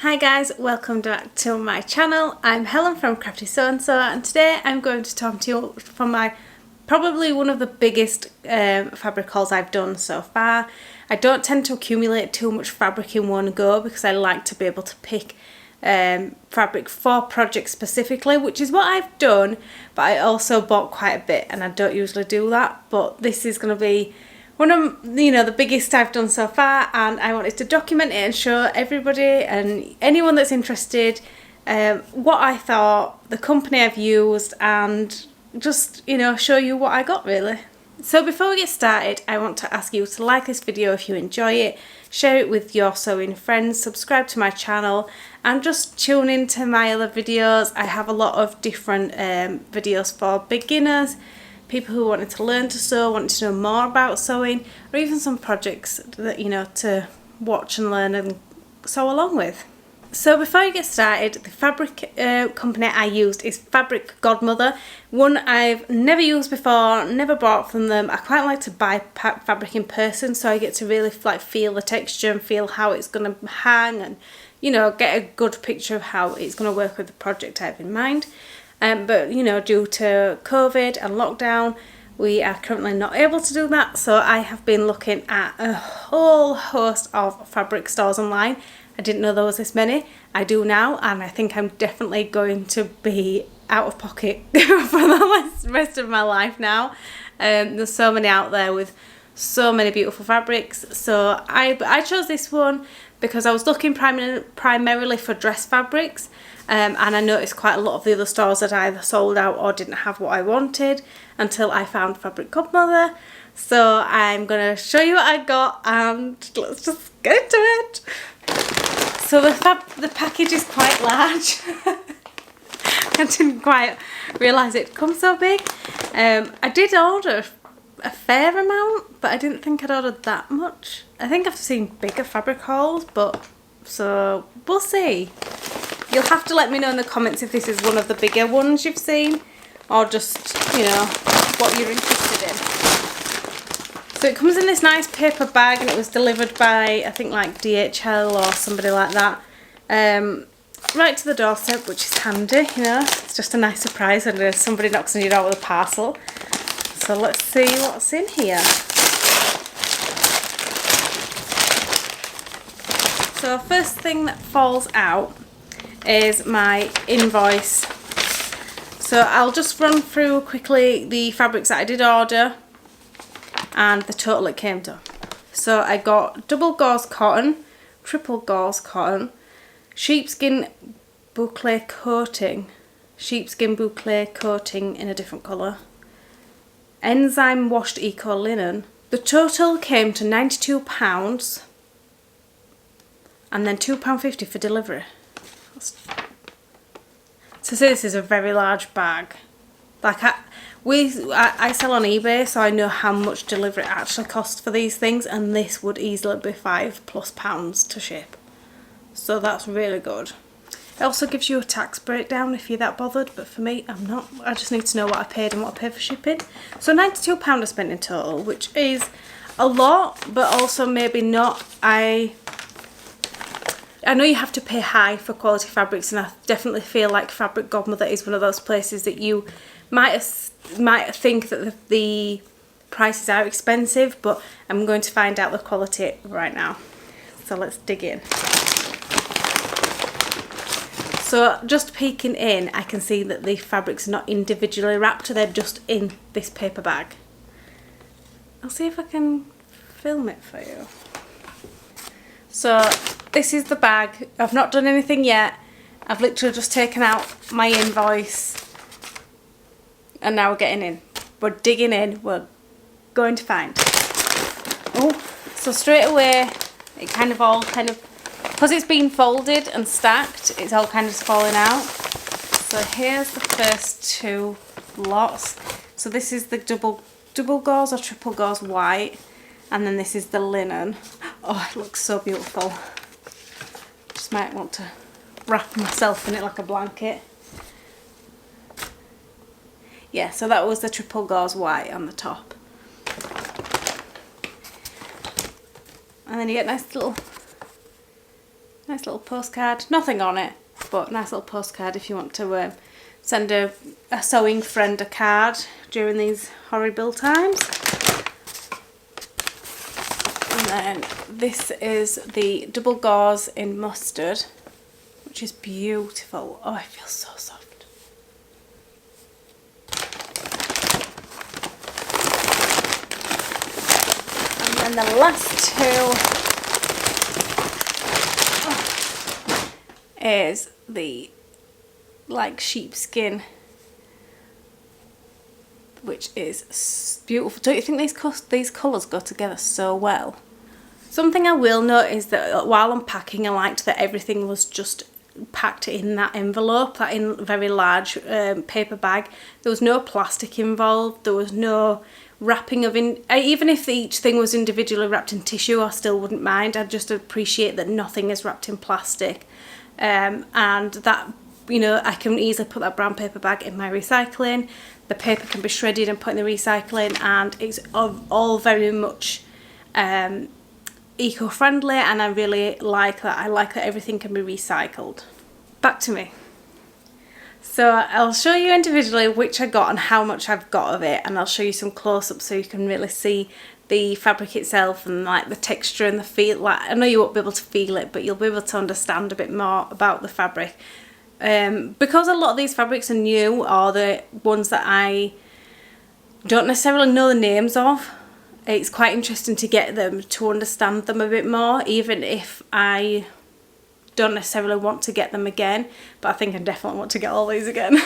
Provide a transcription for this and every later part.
Hi guys, welcome back to my channel. I'm Helen from Crafty So and So, and today I'm going to talk to you from my probably one of the biggest fabric hauls I've done so far. I don't tend to accumulate too much fabric in one go because I like to be able to pick fabric for projects specifically, which is what I've done, but I also bought quite a bit and I don't usually do that, but this is going to be one of the biggest I've done so far, and I wanted to document it and show everybody and anyone that's interested what I thought, the company I've used, and just show you what I got really. So before we get started, I want to ask you to like this video if you enjoy it, share it with your sewing friends, subscribe to my channel, and just tune into my other videos. I have a lot of different videos for beginners, people who wanted to learn to sew, wanted to know more about sewing, or even some projects that to watch and learn and sew along with. So before I get started, the fabric company I used is Fabric Godmother, one I've never used before, never bought from them. I quite like to buy fabric in person so I get to really feel the texture and feel how it's going to hang and get a good picture of how it's going to work with the project I have in mind. But due to COVID and lockdown, we are currently not able to do that, so I have been looking at a whole host of fabric stores online. I didn't know there was this many. I do now, and I think I'm definitely going to be out of pocket for the rest of my life now. There's so many out there with so many beautiful fabrics, so I chose this one because I was looking primarily for dress fabrics, and I noticed quite a lot of the other stores that either sold out or didn't have what I wanted until I found Fabric Godmother. So I'm going to show you what I got and let's just get into it. So the package is quite large. I didn't quite realise it'd come so big. I did order a fair amount, but I didn't think I'd ordered that much. I think I've seen bigger fabric hauls, but so we'll see. You'll have to let me know in the comments if this is one of the bigger ones you've seen, or just what you're interested in. So it comes in this nice paper bag, and it was delivered by I think like DHL or somebody like that, right to the doorstep, which is handy. It's just a nice surprise when somebody knocks on your door with a parcel. So let's see what's in here. So first thing that falls out is my invoice. So I'll just run through quickly the fabrics that I did order and the total it came to. So I got double gauze cotton, triple gauze cotton, sheepskin boucle coating, in a different colour, Enzyme washed eco linen. The total came to £92 and then £2.50 for delivery. So say this is a very large bag. Like I sell on eBay, so I know how much delivery actually costs for these things, and this would easily be £5+ to ship. So that's really good. It also gives you a tax breakdown if you're that bothered, but for me, I'm not. I just need to know what I paid and what I paid for shipping. So £92 I spent in total, which is a lot, but also maybe not. I know you have to pay high for quality fabrics, and I definitely feel like Fabric Godmother is one of those places that you might think that the prices are expensive, but I'm going to find out the quality right now. So let's dig in. So just peeking in, I can see that the fabric's not individually wrapped, they're just in this paper bag. I'll see if I can film it for you. So this is the bag. I've not done anything yet. I've literally just taken out my invoice and now we're getting in. We're digging in. We're going to find. Oh, so straight away it because it's been folded and stacked, it's all kind of falling out. So here's the first two lots. So this is the double gauze or triple gauze white, and then this is the linen. Oh, it looks so beautiful. Just might want to wrap myself in it like a blanket. Yeah, so that was the triple gauze white on the top. And then you get Nice little postcard. Nothing on it, but nice little postcard if you want to send a sewing friend a card during these horrible times. And then this is the double gauze in mustard, which is beautiful. Oh, it feels so soft. And then the last two is the like sheepskin, which is beautiful. Don't you think these colours go together so well? Something I will note is that while I'm packing, I liked that everything was just packed in that envelope, that in very large paper bag. There was no plastic involved, there was no wrapping of even if each thing was individually wrapped in tissue, I still wouldn't mind. I just appreciate that nothing is wrapped in plastic, and that, you know, I can easily put that brown paper bag in my recycling. The paper can be shredded and put in the recycling, and it's all very much eco-friendly, and I really like that. I like that everything can be recycled. Back to me. So I'll show you individually which I got and how much I've got of it, and I'll show you some close-ups so you can really see the fabric itself and like the texture and the feel. Like, I know you won't be able to feel it, but you'll be able to understand a bit more about the fabric. Because a lot of these fabrics are new, or the ones that I don't necessarily know the names of, it's quite interesting to get them, to understand them a bit more, even if I don't necessarily want to get them again, but I think I definitely want to get all these again.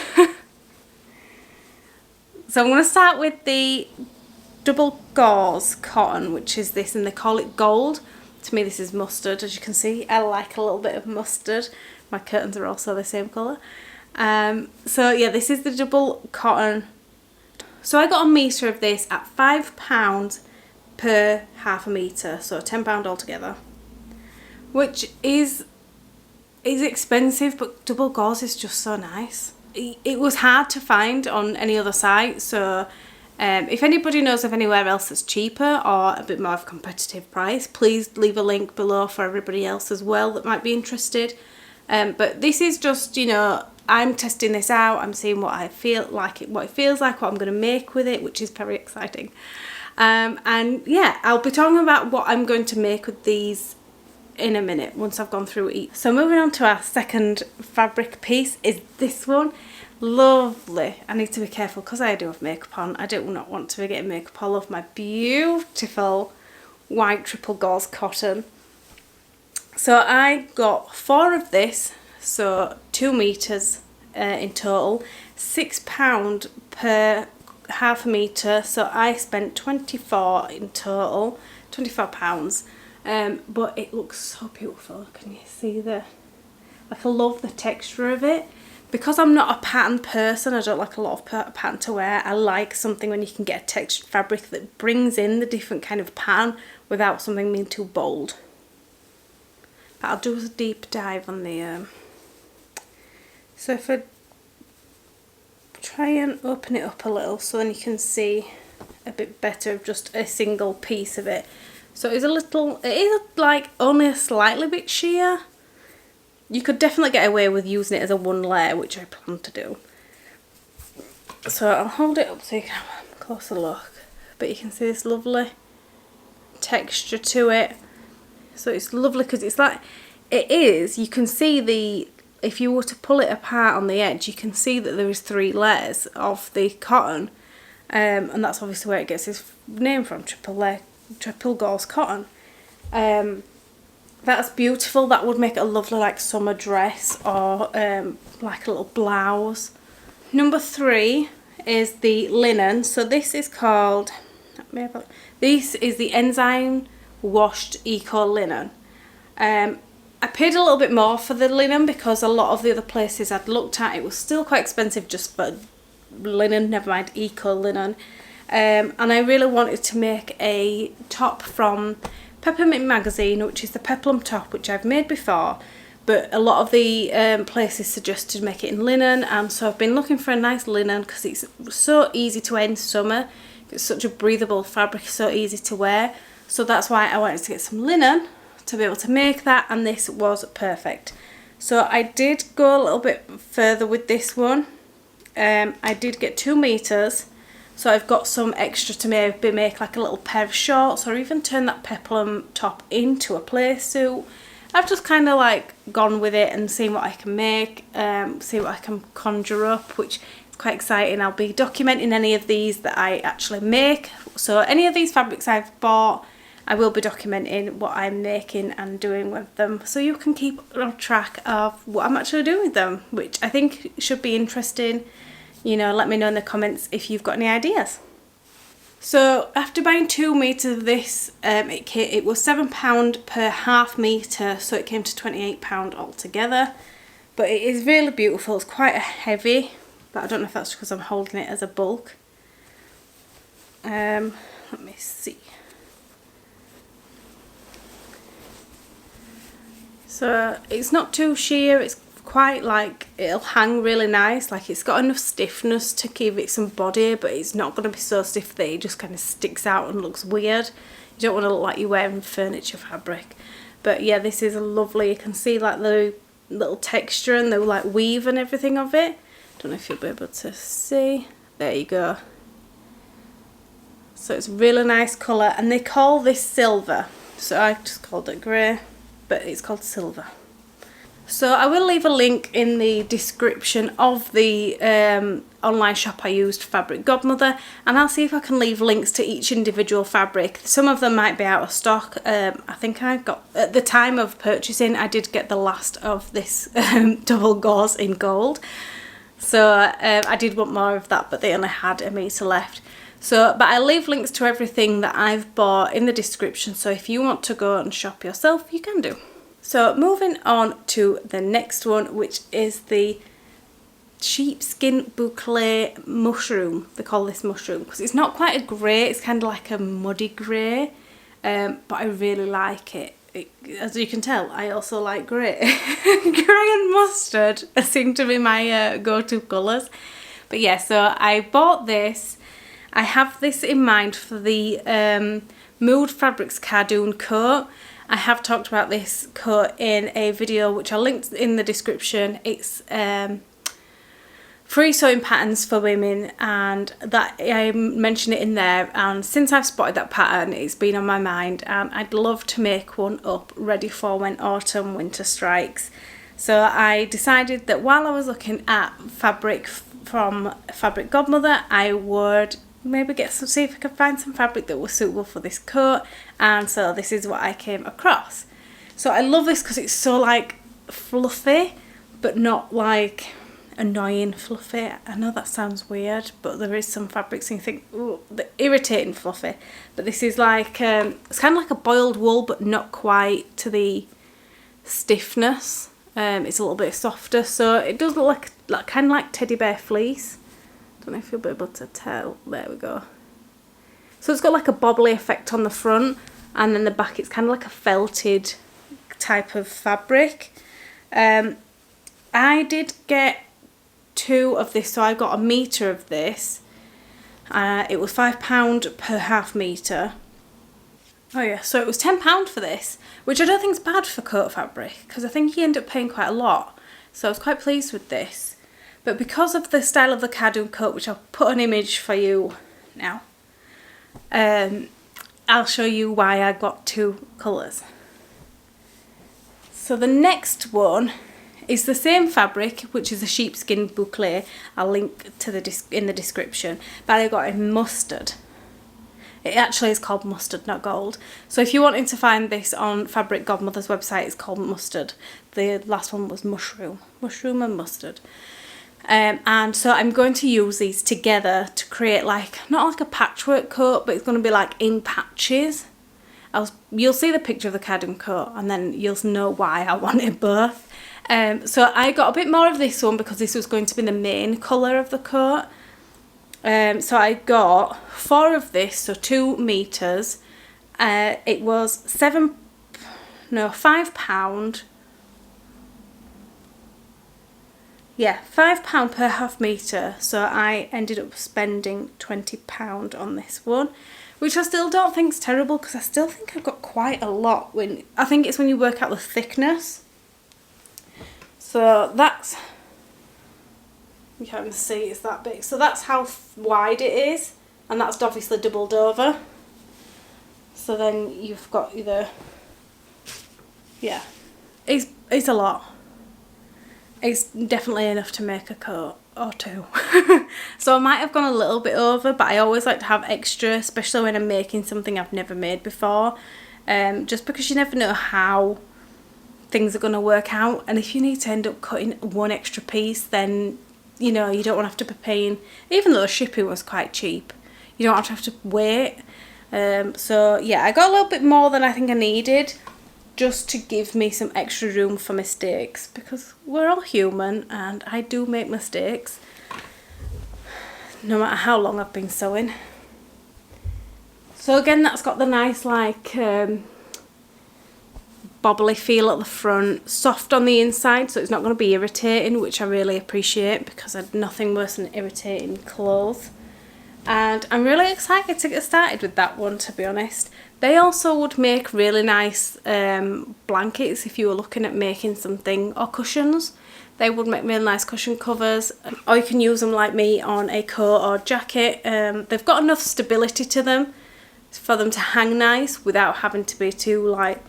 So I'm going to start with the double gauze cotton, which is this, and they call it gold. To me this is mustard, as you can see. I like a little bit of mustard. My curtains are also the same colour. So yeah, this is the double cotton. So I got a metre of this at £5 per half a metre, so £10 altogether, which is expensive, but double gauze is just so nice. It was hard to find on any other site, so if anybody knows of anywhere else that's cheaper or a bit more of a competitive price, please leave a link below for everybody else as well that might be interested. But this is just, you know, I'm testing this out, I'm seeing what I feel like, what it feels like, what I'm going to make with it, which is very exciting. And yeah, I'll be talking about what I'm going to make with these in a minute once I've gone through each. So moving on to our second fabric piece is this one. Lovely. I need to be careful because I do have makeup on. I do not want to be getting makeup all over my beautiful white triple gauze cotton. So I got 4 of this, so 2 metres in total, £6 per half a metre, so I spent 24 in total, £24. But it looks so beautiful. Can you see like, I love the texture of it. Because I'm not a pattern person, I don't like a lot of pattern to wear. I like something when you can get a textured fabric that brings in the different kind of pattern without something being too bold. But I'll do a deep dive on the so if I try and open it up a little so then you can see a bit better of just a single piece of it. So it is like only a slightly bit sheer. You could definitely get away with using it as a one layer, which I plan to do. So I'll hold it up so you can have a closer look. But you can see this lovely texture to it. So it's lovely because it's like, you can see if you were to pull it apart on the edge, you can see that there is 3 layers of the cotton. And that's obviously where it gets its name from, triple gauze cotton. That's beautiful. That would make it a lovely like summer dress or like a little blouse. Number 3 is the linen. So this is called, this is the Enzyme washed eco linen. I paid a little bit more for the linen because a lot of the other places I'd looked at, it was still quite expensive just for linen, never mind eco linen. And I really wanted to make a top from Peppermint Magazine, which is the peplum top, which I've made before, but a lot of the places suggested make it in linen, and so I've been looking for a nice linen because it's so easy to wear in summer. It's such a breathable fabric, so easy to wear. So that's why I wanted to get some linen to be able to make that, and this was perfect. So I did go a little bit further with this one. I did get 2 meters, so I've got some extra to maybe make like a little pair of shorts, or even turn that peplum top into a play suit. I've just kind of like gone with it and seen what I can make, see what I can conjure up, which is quite exciting. I'll be documenting any of these that I actually make. So any of these fabrics I've bought, I will be documenting what I'm making and doing with them, so you can keep on track of what I'm actually doing with them, which I think should be interesting. You know, let me know in the comments if you've got any ideas. So after buying 2 meters of this, it was £7 per half meter, so it came to £28 altogether. But it is really beautiful. It's quite heavy, but I don't know if that's because I'm holding it as a bulk. Let me see. So it's not too sheer, it's quite like, it'll hang really nice, like it's got enough stiffness to give it some body, but it's not going to be so stiff that it just kind of sticks out and looks weird. You don't want to look like you're wearing furniture fabric. But yeah, this is a lovely, you can see like the little texture and the like weave and everything of it. Don't know if you'll be able to see. There you go. So it's a really nice colour, and they call this silver, so I just called it grey, but it's called silver. So I will leave a link in the description of the online shop I used, Fabric Godmother, and I'll see if I can leave links to each individual fabric. Some of them might be out of stock. I think I got, at the time of purchasing, I did get the last of this double gauze in gold. So I did want more of that, but they only had a meter left. So, but I'll leave links to everything that I've bought in the description, so if you want to go and shop yourself, you can do. So moving on to the next one, which is the Sheepskin Boucle mushroom. They call this mushroom because it's not quite a grey, it's kind of like a muddy grey, but I really like it. As you can tell, I also like grey. Grey and mustard seem to be my go-to colours. But yeah, so I bought this. I have this in mind for the Mood Fabrics Cardoon coat. I have talked about this coat in a video which I'll link in the description. It's free sewing patterns for women, and that I mentioned it in there, and since I've spotted that pattern it's been on my mind, and I'd love to make one up ready for when autumn winter strikes. So I decided that while I was looking at fabric from Fabric Godmother, I would maybe see if I could find some fabric that was suitable for this coat, and so this is what I came across. So I love this because it's so like fluffy, but not like annoying fluffy. I know that sounds weird, but there is some fabrics and you think, ooh, they're irritating fluffy, but this is like it's kind of like a boiled wool, but not quite to the stiffness. It's a little bit softer, so it does look like kind of like teddy bear fleece. Don't know if you'll be able to tell. There we go. So it's got like a bobbly effect on the front, and then the back it's kind of like a felted type of fabric. I did get 2 of this, so I got a meter of this. It was £5 per half meter. Oh yeah, so it was £10 for this, which I don't think is bad for coat fabric, because I think you end up paying quite a lot. So I was quite pleased with this. But because of the style of the cardoon coat, which I'll put an image for you now, I'll show you why I got 2 colours. So the next one is the same fabric, which is a sheepskin boucle. I'll link to in the description, but I got in mustard. It actually is called mustard, not gold. So if you're wanting to find this on Fabric Godmother's website, it's called mustard. The last one was mushroom and mustard. And so I'm going to use these together to create like, not like a patchwork coat, but it's going to be like in patches. You'll see the picture of the cardoon coat, and then you'll know why I wanted both. So I got a bit more of this one because this was going to be the main colour of the coat. So I got 4 of this, so 2 meters. It was £5. Yeah, £5 per half meter. So I ended up spending £20 on this one, which I still don't think is terrible because I still think I've got quite a lot. I think it's when you work out the thickness. So that's, you can't even see it's that big. So that's how wide it is, and that's obviously doubled over. So then you've got either, yeah, it's a lot. It's definitely enough to make a coat or two. So I might have gone a little bit over, but I always like to have extra, especially when I'm making something I've never made before, just because you never know how things are going to work out, and if you need to end up cutting one extra piece, then you know you don't want to have to be paying, even though shipping was quite cheap, you don't have to wait. So yeah, I got a little bit more than I think I needed, just to give me some extra room for mistakes, because we're all human and I do make mistakes no matter how long I've been sewing. So again, that's got the nice like bobbly feel at the front, soft on the inside, so it's not going to be irritating, which I really appreciate because I'd nothing worse than irritating clothes. And I'm really excited to get started with that one, to be honest. They also would make really nice blankets if you were looking at making something, or cushions. They would make really nice cushion covers, or you can use them like me on a coat or jacket. They've got enough stability to them for them to hang nice without having to be too like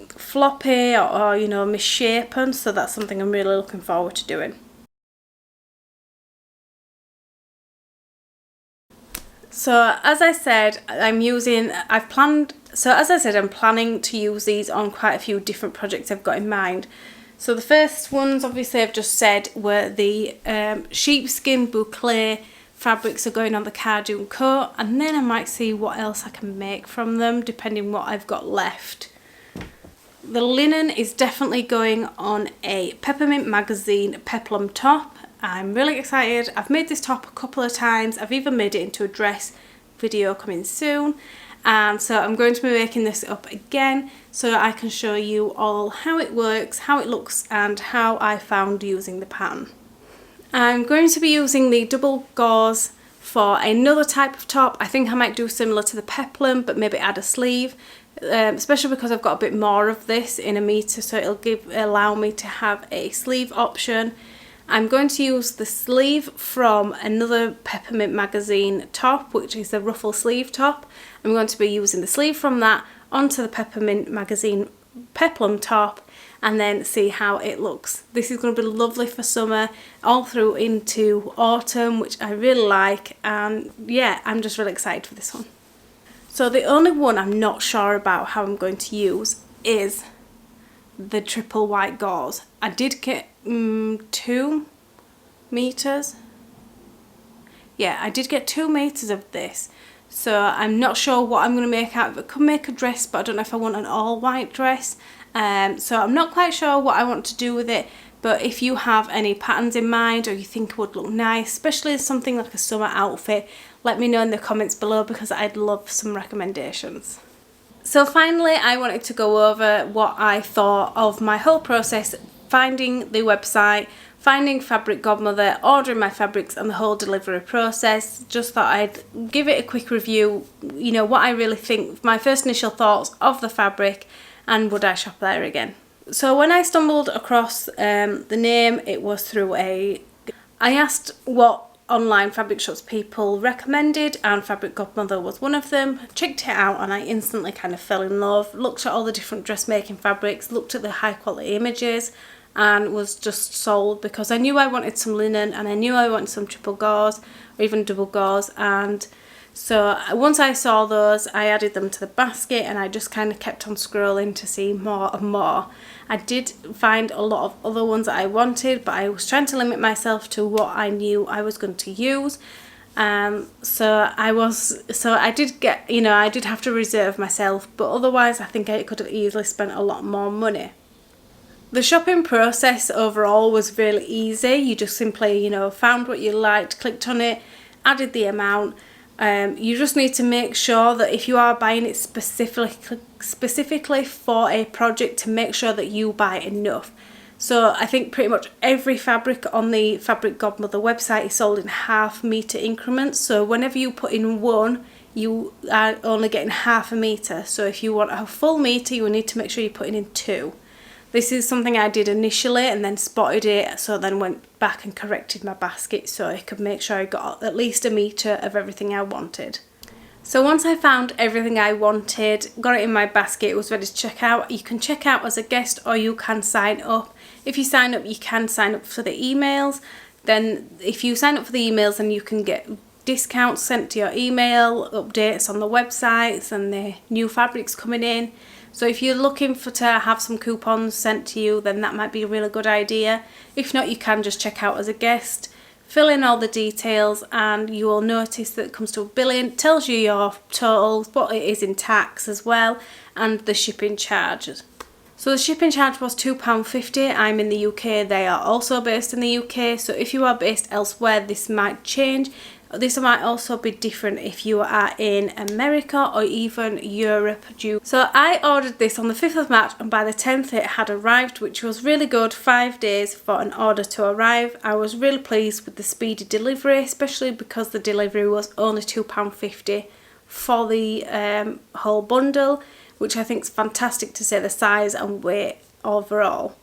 floppy or you know, misshapen. So that's something I'm really looking forward to doing. So as I said, I'm planning to use these on quite a few different projects I've got in mind. So the first ones, obviously I've just said, were the Sheepskin Boucle fabrics are going on the cardoon coat, and then I might see what else I can make from them depending what I've got left. The linen is definitely going on a Peppermint Magazine peplum top. I'm really excited. I've made this top a couple of times. I've even made it into a dress, video coming soon. And so I'm going to be making this up again so I can show you all how it works, how it looks, and how I found using the pattern. I'm going to be using the double gauze for another type of top. I think I might do similar to the peplum, but maybe add a sleeve, especially because I've got a bit more of this in a metre, so it'll allow me to have a sleeve option. I'm going to use the sleeve from another Peppermint Magazine top, which is a ruffle sleeve top. I'm going to be using the sleeve from that onto the Peppermint Magazine peplum top, and then see how it looks. This is going to be lovely for summer, all through into autumn, which I really like, and yeah, I'm just really excited for this one. So the only one I'm not sure about how I'm going to use is the triple white gauze. I did get 2 meters. Yeah, I did get 2 meters of this, so I'm not sure what I'm going to make out of it. I could make a dress, but I don't know if I want an all white dress, so I'm not quite sure what I want to do with it. But if you have any patterns in mind, or you think it would look nice, especially as something like a summer outfit, let me know in the comments below, because I'd love some recommendations. So finally, I wanted to go over what I thought of my whole process, finding the website, finding Fabric Godmother, ordering my fabrics, and the whole delivery process. Just thought I'd give it a quick review, you know, what I really think, my first initial thoughts of the fabric, and would I shop there again. So when I stumbled across the name, it was through I asked what online fabric shops people recommended, and Fabric Godmother was one of them. Checked it out and I instantly kind of fell in love, looked at all the different dressmaking fabrics, looked at the high quality images, and was just sold, because I knew I wanted some linen and I knew I wanted some triple gauze or even double gauze. And so once I saw those, I added them to the basket, and I just kind of kept on scrolling to see more and more. I did find a lot of other ones that I wanted, but I was trying to limit myself to what I knew I was going to use. So I did get, you know, I did have to reserve myself, but otherwise I think I could have easily spent a lot more money. The shopping process overall was really easy. You just simply, you know, found what you liked, clicked on it, added the amount. You just need to make sure that if you are buying it specifically for a project, to make sure that you buy enough. So I think pretty much every fabric on the Fabric Godmother website is sold in half metre increments. So whenever you put in one, you are only getting half a metre. So if you want a full metre, you will need to make sure you're putting in 2. This is something I did initially and then spotted it, so then went back and corrected my basket so I could make sure I got at least a metre of everything I wanted. So once I found everything I wanted, got it in my basket, it was ready to check out. You can check out as a guest or you can sign up. If you sign up, you can sign up for the emails. Then if you sign up for the emails, then you can get discounts sent to your email, updates on the websites and the new fabrics coming in. So if you're looking to have some coupons sent to you, then that might be a really good idea. If not, you can just check out as a guest, fill in all the details, and you will notice that it comes to a billing, tells you your total, what it is in tax as well, and the shipping charges. So the shipping charge was £2.50. I'm in the UK, they are also based in the UK, so if you are based elsewhere, this might change. This might also be different if you are in America or even Europe. So I ordered this on the 5th of March and by the 10th it had arrived, which was really good. 5 days for an order to arrive. I was really pleased with the speedy delivery, especially because the delivery was only £2.50 for the whole bundle, which I think is fantastic to say the size and weight overall.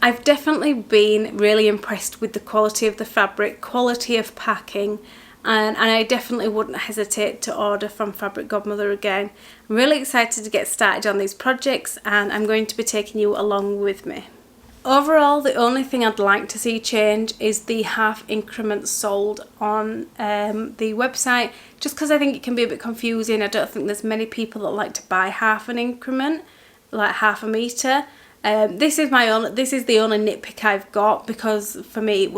I've definitely been really impressed with the quality of the fabric, quality of packing, and I definitely wouldn't hesitate to order from Fabric Godmother again. I'm really excited to get started on these projects and I'm going to be taking you along with me. Overall, the only thing I'd like to see change is the half increments sold on the website, just because I think it can be a bit confusing. I don't think there's many people that like to buy half an increment, like half a metre. This is the only nitpick I've got, because for me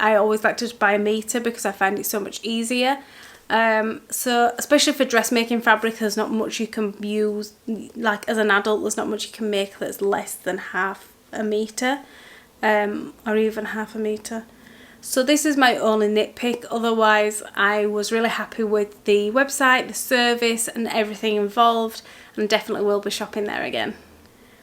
I always like to buy a metre because I find it so much easier. So especially for dressmaking fabric, there's not much you can use, like as an adult there's not much you can make that's less than half a metre, or even half a metre. So this is my only nitpick. Otherwise I was really happy with the website, the service and everything involved, and definitely will be shopping there again.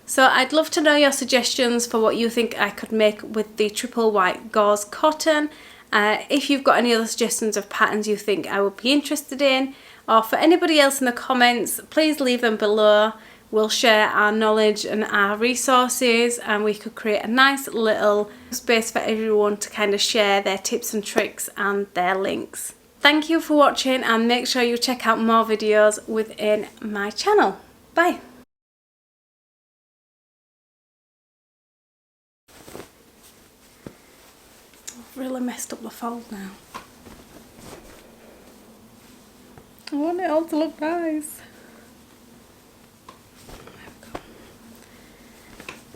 So I'd love to know your suggestions for what you think I could make with the triple white gauze cotton. If you've got any other suggestions of patterns you think I would be interested in, or for anybody else in the comments, please leave them below. We'll share our knowledge and our resources, and we could create a nice little space for everyone to kind of share their tips and tricks and their links. Thank you for watching, and make sure you check out more videos within my channel. Bye! Really messed up the fold now. I want it all to look nice.